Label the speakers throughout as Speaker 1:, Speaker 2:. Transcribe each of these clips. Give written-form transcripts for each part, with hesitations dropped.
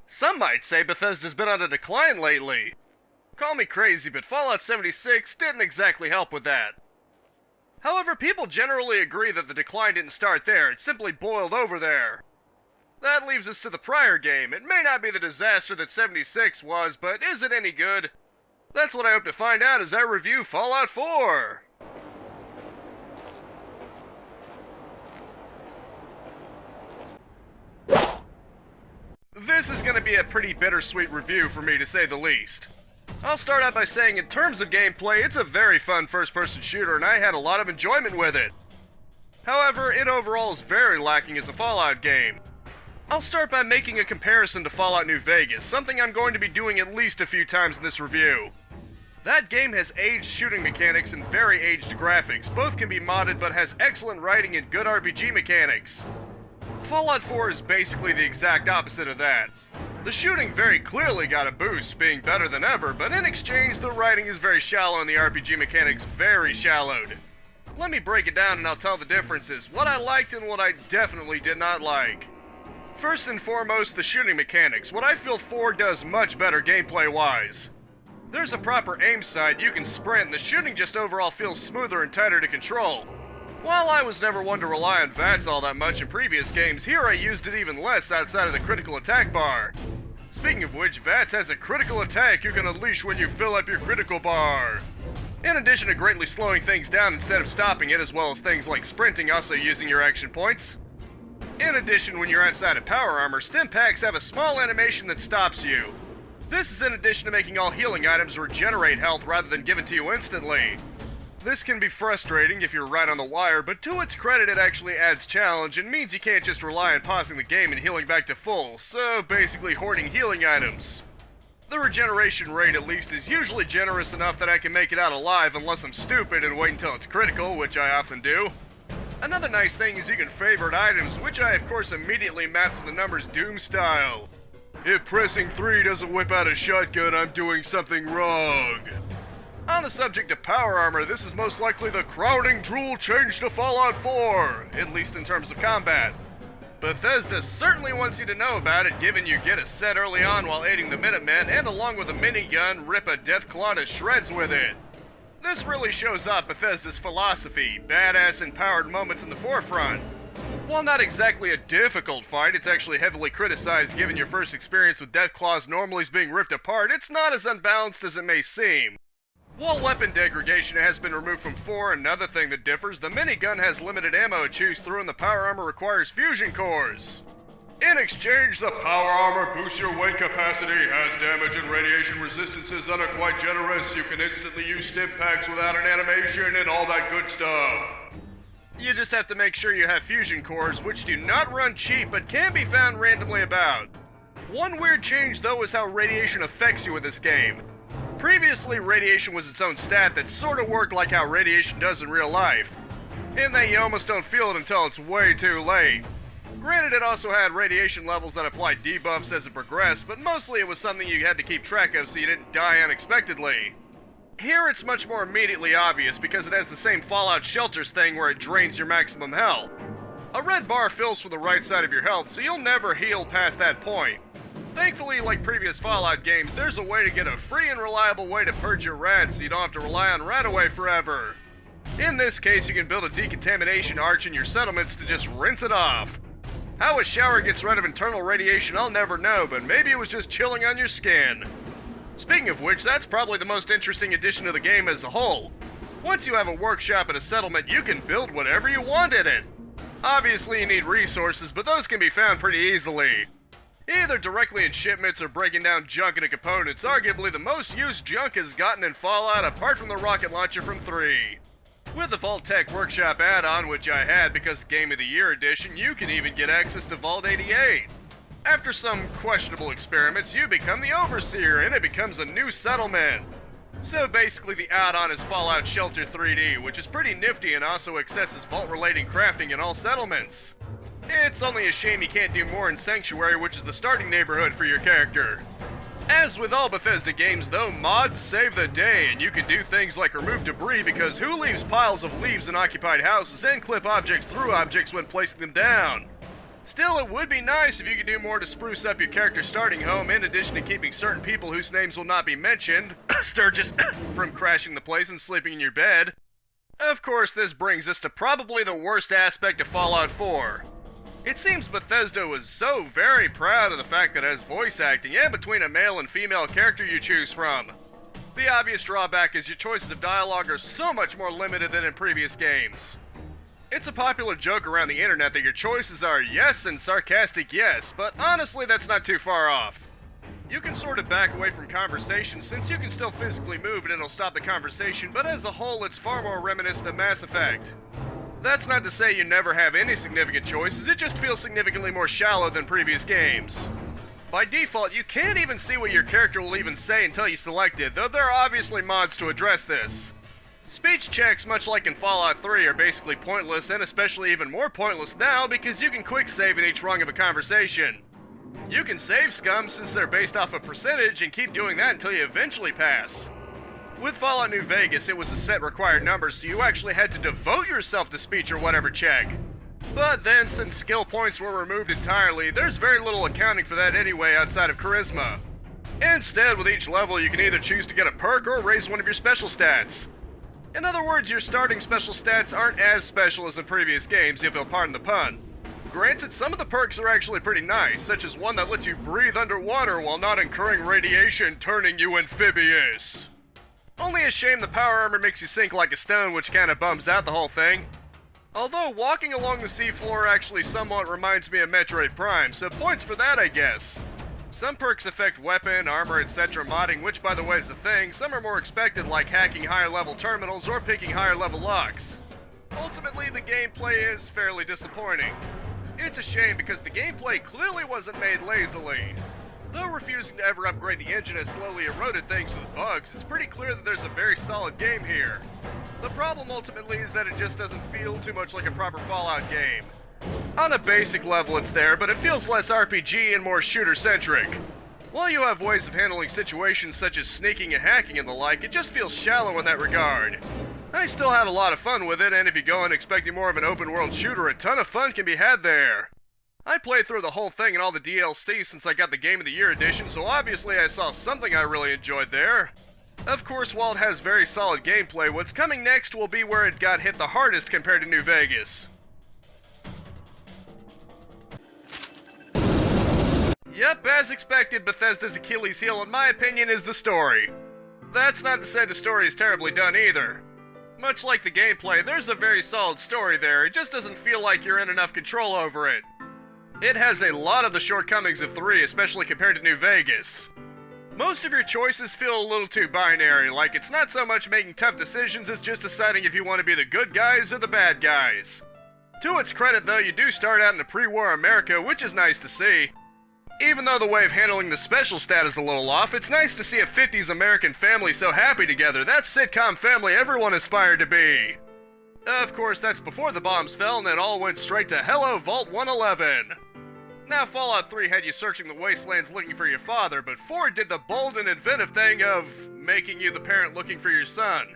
Speaker 1: Some might say Bethesda's been on a decline lately. Call me crazy, but Fallout 76 didn't exactly help with that. However, people generally agree that the decline didn't start there, it simply boiled over there. That leaves us to the prior game. It may not be the disaster that 76 was, but is it any good? That's what I hope to find out as I review Fallout 4! This is going to be a pretty bittersweet review for me, to say the least. I'll start out by saying in terms of gameplay, it's a very fun first-person shooter and I had a lot of enjoyment with it. However, it overall is very lacking as a Fallout game. I'll start by making a comparison to Fallout New Vegas, something I'm going to be doing at least a few times in this review. That game has aged shooting mechanics and very aged graphics. Both can be modded but has excellent writing and good RPG mechanics. Fallout 4 is basically the exact opposite of that. The shooting very clearly got a boost, being better than ever, but in exchange the writing is very shallow and the RPG mechanics very shallowed. Let me break it down and I'll tell the differences, what I liked and what I definitely did not like. First and foremost, the shooting mechanics. What I feel 4 does much better gameplay-wise. There's a proper aim sight, you can sprint, and the shooting just overall feels smoother and tighter to control. While I was never one to rely on VATS all that much in previous games, here I used it even less outside of the critical attack bar. Speaking of which, VATS has a critical attack you can unleash when you fill up your critical bar. In addition to greatly slowing things down instead of stopping it, as well as things like sprinting also using your action points. In addition, when you're outside of power armor, stim packs have a small animation that stops you. This is in addition to making all healing items regenerate health rather than give it to you instantly. This can be frustrating if you're right on the wire, but to its credit it actually adds challenge and means you can't just rely on pausing the game and healing back to full, so basically hoarding healing items. The regeneration rate at least is usually generous enough that I can make it out alive unless I'm stupid and wait until it's critical, which I often do. Another nice thing is you can favorite items, which I of course immediately map to the numbers Doom style. If pressing 3 doesn't whip out a shotgun, I'm doing something wrong. On the subject of power armor, this is most likely the crowning jewel change to Fallout 4, at least in terms of combat. Bethesda certainly wants you to know about it, given you get a set early on while aiding the Minutemen, and along with a minigun, rip a Deathclaw to shreds with it. This really shows off Bethesda's philosophy, badass and powered moments in the forefront. While not exactly a difficult fight, it's actually heavily criticized given your first experience with Deathclaws normally being ripped apart, it's not as unbalanced as it may seem. While weapon degradation has been removed from 4, another thing that differs, the minigun has limited ammo to choose through and the power armor requires fusion cores. In exchange, the power armor boosts your weight capacity, has damage and radiation resistances that are quite generous, you can instantly use stim packs without an animation and all that good stuff. You just have to make sure you have fusion cores, which do not run cheap but can be found randomly about. One weird change though is how radiation affects you with this game. Previously, radiation was its own stat that sorta worked like how radiation does in real life, in that you almost don't feel it until it's way too late. Granted, it also had radiation levels that applied debuffs as it progressed, but mostly it was something you had to keep track of so you didn't die unexpectedly. Here it's much more immediately obvious because it has the same Fallout Shelters thing where it drains your maximum health. A red bar fills for the right side of your health, so you'll never heal past that point. Thankfully, like previous Fallout games, there's a way to get a free and reliable way to purge your rats so you don't have to rely on Radaway forever. In this case, you can build a decontamination arch in your settlements to just rinse it off. How a shower gets rid of internal radiation I'll never know, but maybe it was just chilling on your skin. Speaking of which, that's probably the most interesting addition to the game as a whole. Once you have a workshop at a settlement, you can build whatever you want in it. Obviously you need resources, but those can be found pretty easily. Either directly in shipments or breaking down junk into components, arguably the most used junk is gotten in Fallout apart from the rocket launcher from 3. With the Vault Tech Workshop add-on, which I had because Game of the Year edition, you can even get access to Vault 88. After some questionable experiments, you become the Overseer and it becomes a new settlement. So basically the add-on is Fallout Shelter 3D, which is pretty nifty and also accesses vault-related crafting in all settlements. It's only a shame you can't do more in Sanctuary, which is the starting neighborhood for your character. As with all Bethesda games though, mods save the day, and you can do things like remove debris because who leaves piles of leaves in occupied houses and clip objects through objects when placing them down? Still, it would be nice if you could do more to spruce up your character's starting home, in addition to keeping certain people whose names will not be mentioned, Sturgis, from crashing the place and sleeping in your bed. Of course, this brings us to probably the worst aspect of Fallout 4. It seems Bethesda was so very proud of the fact that it has voice acting and between a male and female character you choose from. The obvious drawback is your choices of dialogue are so much more limited than in previous games. It's a popular joke around the internet that your choices are yes and sarcastic yes, but honestly that's not too far off. You can sort of back away from conversation since you can still physically move and it'll stop the conversation, but as a whole it's far more reminiscent of Mass Effect. That's not to say you never have any significant choices, it just feels significantly more shallow than previous games. By default, you can't even see what your character will even say until you select it, though there are obviously mods to address this. Speech checks, much like in Fallout 3, are basically pointless, and especially even more pointless now because you can quick save in each rung of a conversation. You can save scum since they're based off a percentage and keep doing that until you eventually pass. With Fallout New Vegas, it was a set required number, so you actually had to devote yourself to speech or whatever check. But then, since skill points were removed entirely, there's very little accounting for that anyway outside of charisma. Instead, with each level, you can either choose to get a perk or raise one of your special stats. In other words, your starting special stats aren't as special as in previous games, if you'll pardon the pun. Granted, some of the perks are actually pretty nice, such as one that lets you breathe underwater while not incurring radiation, turning you amphibious. Only a shame the power armor makes you sink like a stone, which kinda bums out the whole thing. Although walking along the seafloor actually somewhat reminds me of Metroid Prime, so points for that I guess. Some perks affect weapon, armor, etc. modding, which by the way is a thing. Some are more expected, like hacking higher level terminals or picking higher level locks. Ultimately, the gameplay is fairly disappointing. It's a shame because the gameplay clearly wasn't made lazily. Though refusing to ever upgrade the engine has slowly eroded things with bugs, it's pretty clear that there's a very solid game here. The problem ultimately is that it just doesn't feel too much like a proper Fallout game. On a basic level it's there, but it feels less RPG and more shooter-centric. While you have ways of handling situations such as sneaking and hacking and the like, it just feels shallow in that regard. I still had a lot of fun with it, and if you go in expecting more of an open-world shooter, a ton of fun can be had there. I played through the whole thing and all the DLC since I got the Game of the Year edition, so obviously I saw something I really enjoyed there. Of course, while it has very solid gameplay, what's coming next will be where it got hit the hardest compared to New Vegas. Yep, as expected, Bethesda's Achilles heel in my opinion is the story. That's not to say the story is terribly done either. Much like the gameplay, there's a very solid story there, it just doesn't feel like you're in enough control over it. It has a lot of the shortcomings of 3, especially compared to New Vegas. Most of your choices feel a little too binary, like it's not so much making tough decisions as just deciding if you want to be the good guys or the bad guys. To its credit though, you do start out in a pre-war America, which is nice to see. Even though the way of handling the special stat is a little off, it's nice to see a 50s American family so happy together, that sitcom family everyone aspired to be. Of course, that's before the bombs fell and it all went straight to Hello Vault 111. Now, Fallout 3 had you searching the wastelands looking for your father, but 4 did the bold and inventive thing of making you the parent looking for your son.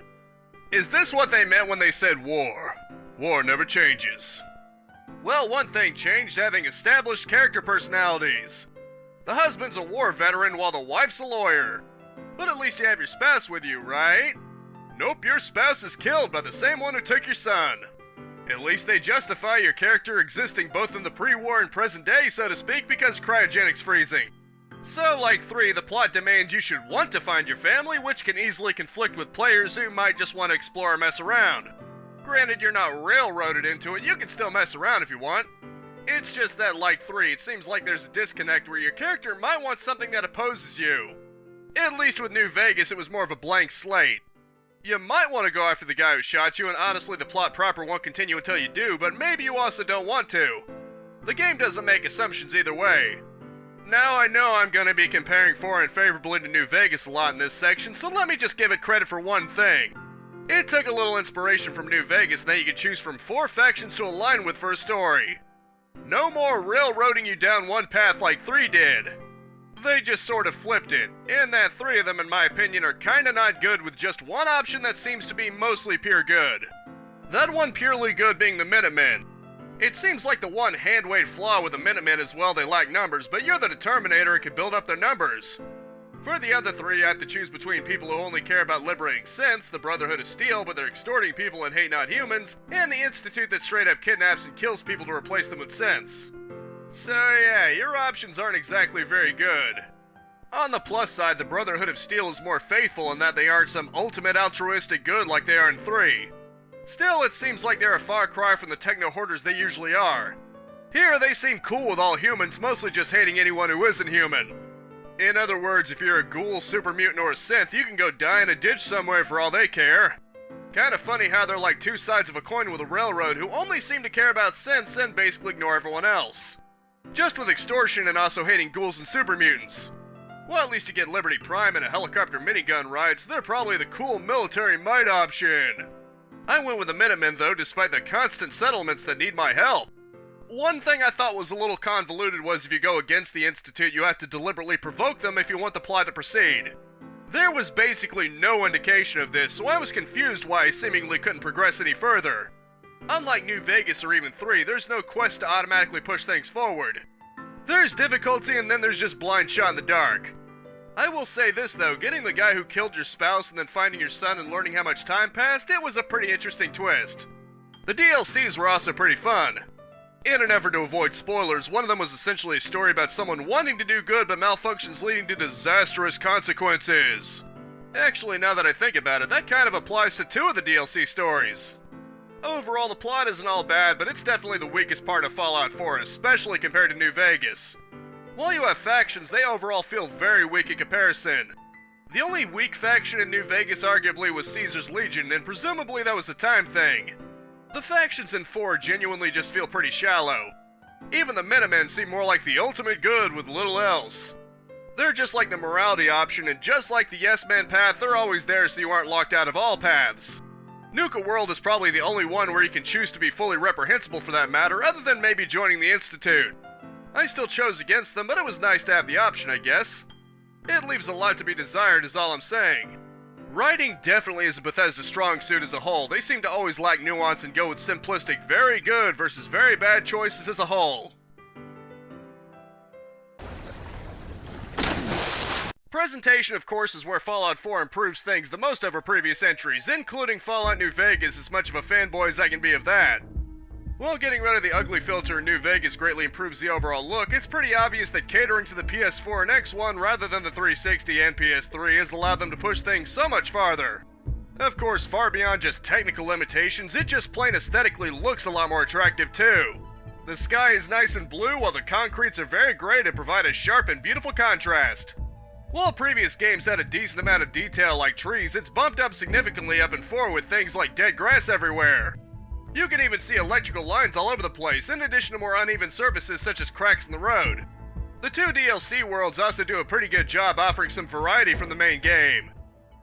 Speaker 1: Is this what they meant when they said war? War never changes. Well, one thing changed, having established character personalities. The husband's a war veteran while the wife's a lawyer. But at least you have your spouse with you, right? Nope, your spouse is killed by the same one who took your son. At least they justify your character existing both in the pre-war and present day, so to speak, because cryogenics freezing. So, like 3, the plot demands you should want to find your family, which can easily conflict with players who might just want to explore or mess around. Granted, you're not railroaded into it, you can still mess around if you want. It's just that, like 3, it seems like there's a disconnect where your character might want something that opposes you. At least with New Vegas, it was more of a blank slate. You might want to go after the guy who shot you, and honestly the plot proper won't continue until you do, but maybe you also don't want to. The game doesn't make assumptions either way. Now I know I'm gonna be comparing 4 unfavorably to New Vegas a lot in this section, so let me just give it credit for one thing. It took a little inspiration from New Vegas that you could choose from 4 factions to align with for a story. No more railroading you down one path like 3 did. They just sort of flipped it, in that 3 of them in my opinion are kinda not good with just one option that seems to be mostly pure good. That one purely good being the Minutemen. It seems like the one hand-waved flaw with the Minutemen is, well, they lack numbers, but you're the Determinator and can build up their numbers. For the other three, you have to choose between people who only care about liberating synths, the Brotherhood of Steel, but they're extorting people and hate not humans, and the Institute that straight up kidnaps and kills people to replace them with synths. So yeah, your options aren't exactly very good. On the plus side, the Brotherhood of Steel is more faithful in that they aren't some ultimate altruistic good like they are in 3. Still, it seems like they're a far cry from the techno-hoarders they usually are. Here, they seem cool with all humans, mostly just hating anyone who isn't human. In other words, if you're a ghoul, super mutant, or a synth, you can go die in a ditch somewhere for all they care. Kinda funny how they're like two sides of a coin with a railroad who only seem to care about synths and basically ignore everyone else. Just with extortion and also hating ghouls and super mutants. Well, at least you get Liberty Prime and a helicopter minigun ride, so they're probably the cool military might option. I went with the Minutemen though, despite the constant settlements that need my help. One thing I thought was a little convoluted was if you go against the Institute, you have to deliberately provoke them if you want the plot to proceed. There was basically no indication of this, so I was confused why I seemingly couldn't progress any further. Unlike New Vegas or even 3, there's no quest to automatically push things forward. There's difficulty and then there's just blind shot in the dark. I will say this though, getting the guy who killed your spouse and then finding your son and learning how much time passed, it was a pretty interesting twist. The DLCs were also pretty fun. In an effort to avoid spoilers, one of them was essentially a story about someone wanting to do good but malfunctions leading to disastrous consequences. Actually, now that I think about it, that kind of applies to 2 of the DLC stories. Overall, the plot isn't all bad, but it's definitely the weakest part of Fallout 4, especially compared to New Vegas. While you have factions, they overall feel very weak in comparison. The only weak faction in New Vegas arguably was Caesar's Legion, and presumably that was a time thing. The factions in 4 genuinely just feel pretty shallow. Even the Minutemen seem more like the ultimate good with little else. They're just like the morality option, and just like the Yes Man path, they're always there so you aren't locked out of all paths. Nuka World is probably the only one where you can choose to be fully reprehensible for that matter, other than maybe joining the Institute. I still chose against them, but it was nice to have the option, I guess. It leaves a lot to be desired is all I'm saying. Writing definitely isn't Bethesda's strong suit as a whole. They seem to always lack nuance and go with simplistic very good versus very bad choices as a whole. Presentation, of course, is where Fallout 4 improves things the most over previous entries, including Fallout New Vegas, as much of a fanboy as I can be of that. While getting rid of the ugly filter in New Vegas greatly improves the overall look, it's pretty obvious that catering to the PS4 and X1 rather than the 360 and PS3 has allowed them to push things so much farther. Of course, far beyond just technical limitations, it just plain aesthetically looks a lot more attractive too. The sky is nice and blue while the concretes are very gray to provide a sharp and beautiful contrast. While previous games had a decent amount of detail like trees, it's bumped up significantly up in 4 with things like dead grass everywhere. You can even see electrical lines all over the place, in addition to more uneven surfaces such as cracks in the road. The 2 DLC worlds also do a pretty good job offering some variety from the main game.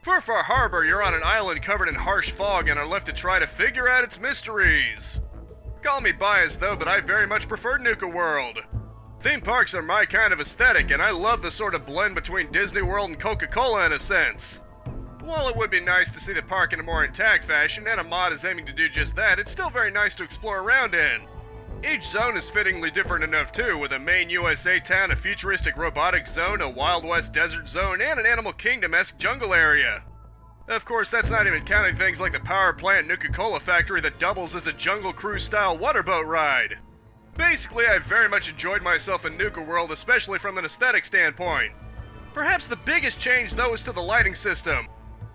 Speaker 1: For Far Harbor, you're on an island covered in harsh fog and are left to try to figure out its mysteries. Call me biased though, but I very much prefer Nuka World. Theme parks are my kind of aesthetic, and I love the sort of blend between Disney World and Coca-Cola in a sense. While it would be nice to see the park in a more intact fashion, and a mod is aiming to do just that, it's still very nice to explore around in. Each zone is fittingly different enough too, with a main USA town, a futuristic robotic zone, a Wild West desert zone, and an Animal Kingdom-esque jungle area. Of course, that's not even counting things like the power plant Nuka-Cola factory that doubles as a Jungle Cruise-style waterboat ride. Basically, I've very much enjoyed myself in Nuka World, especially from an aesthetic standpoint. Perhaps the biggest change, though, is to the lighting system.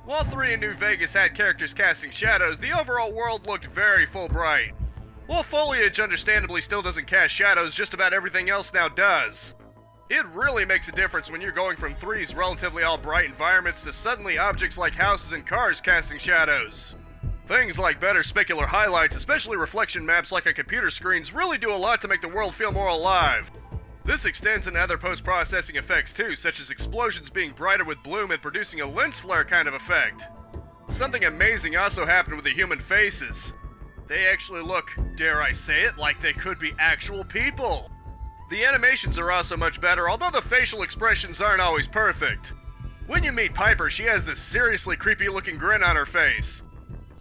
Speaker 1: While 3 in New Vegas had characters casting shadows, the overall world looked very full bright. While foliage understandably still doesn't cast shadows, just about everything else now does. It really makes a difference when you're going from 3's relatively all bright environments to suddenly objects like houses and cars casting shadows. Things like better specular highlights, especially reflection maps like on computer screens, really do a lot to make the world feel more alive. This extends into other post-processing effects too, such as explosions being brighter with bloom and producing a lens flare kind of effect. Something amazing also happened with the human faces. They actually look, dare I say it, like they could be actual people. The animations are also much better, although the facial expressions aren't always perfect. When you meet Piper, she has this seriously creepy looking grin on her face.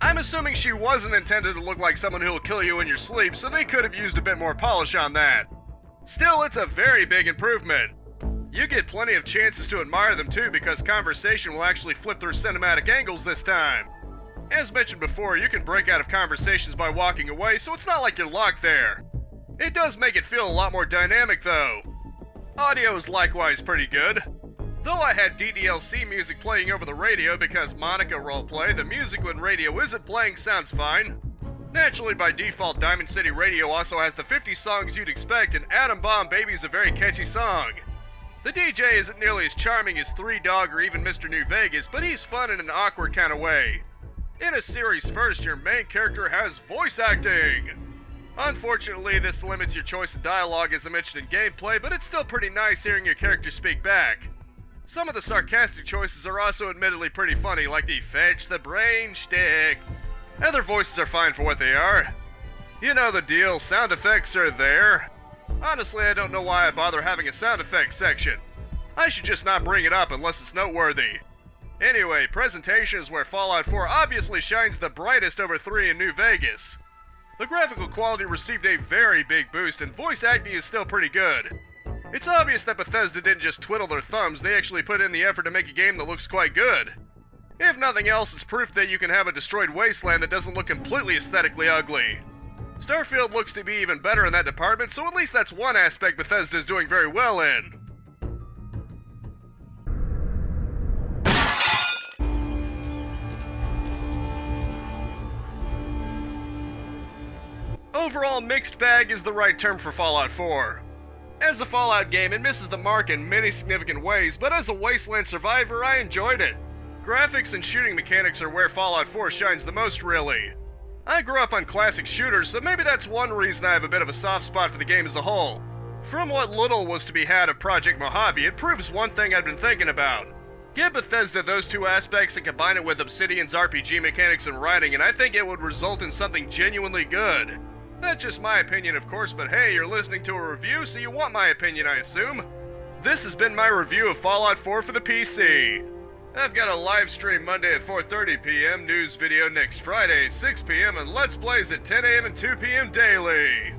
Speaker 1: I'm assuming she wasn't intended to look like someone who will kill you in your sleep, so they could have used a bit more polish on that. Still, it's a very big improvement. You get plenty of chances to admire them too, because conversation will actually flip through cinematic angles this time. As mentioned before, you can break out of conversations by walking away, so it's not like you're locked there. It does make it feel a lot more dynamic though. Audio is likewise pretty good. Though I had DDLC music playing over the radio because Monika roleplay, the music when radio isn't playing sounds fine. Naturally, by default, Diamond City Radio also has the 50 songs you'd expect, and Atom Bomb Baby is a very catchy song. The DJ isn't nearly as charming as Three Dog or even Mr. New Vegas, but he's fun in an awkward kind of way. In a series first, your main character has voice acting. Unfortunately, this limits your choice of dialogue as I mentioned in gameplay, but it's still pretty nice hearing your character speak back. Some of the sarcastic choices are also admittedly pretty funny, like the fetch the brain shtick. Other voices are fine for what they are. You know the deal, sound effects are there. Honestly, I don't know why I bother having a sound effects section. I should just not bring it up unless it's noteworthy. Anyway, presentation is where Fallout 4 obviously shines the brightest over 3 in New Vegas. The graphical quality received a very big boost and voice acting is still pretty good. It's obvious that Bethesda didn't just twiddle their thumbs, they actually put in the effort to make a game that looks quite good. If nothing else, it's proof that you can have a destroyed wasteland that doesn't look completely aesthetically ugly. Starfield looks to be even better in that department, so at least that's one aspect Bethesda is doing very well in. Overall, mixed bag is the right term for Fallout 4. As a Fallout game, it misses the mark in many significant ways, but as a Wasteland survivor, I enjoyed it. Graphics and shooting mechanics are where Fallout 4 shines the most, really. I grew up on classic shooters, so maybe that's one reason I have a bit of a soft spot for the game as a whole. From what little was to be had of Project Mojave, it proves one thing I've been thinking about. Give Bethesda those two aspects and combine it with Obsidian's RPG mechanics and writing, and I think it would result in something genuinely good. That's just my opinion, of course, but hey, you're listening to a review, so you want my opinion, I assume. This has been my review of Fallout 4 for the PC. I've got a live stream Monday at 4:30 p.m., news video next Friday at 6 p.m., and Let's Plays at 10 a.m. and 2 p.m. daily.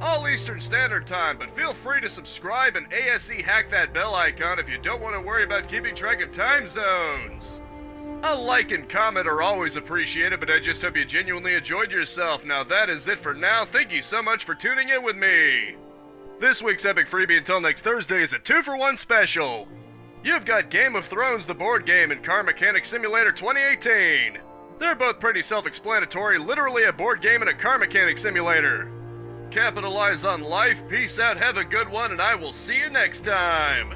Speaker 1: All Eastern Standard Time, but feel free to subscribe and ASE hack that bell icon if you don't want to worry about keeping track of time zones. A like and comment are always appreciated, but I just hope you genuinely enjoyed yourself. Now that is it for now. Thank you so much for tuning in with me. This week's epic freebie until next Thursday is a 2-for-1 special. You've got Game of Thrones, the board game, and Car Mechanic Simulator 2018. They're both pretty self-explanatory, literally a board game and a car mechanic simulator. Capitalize on life, peace out, have a good one, and I will see you next time.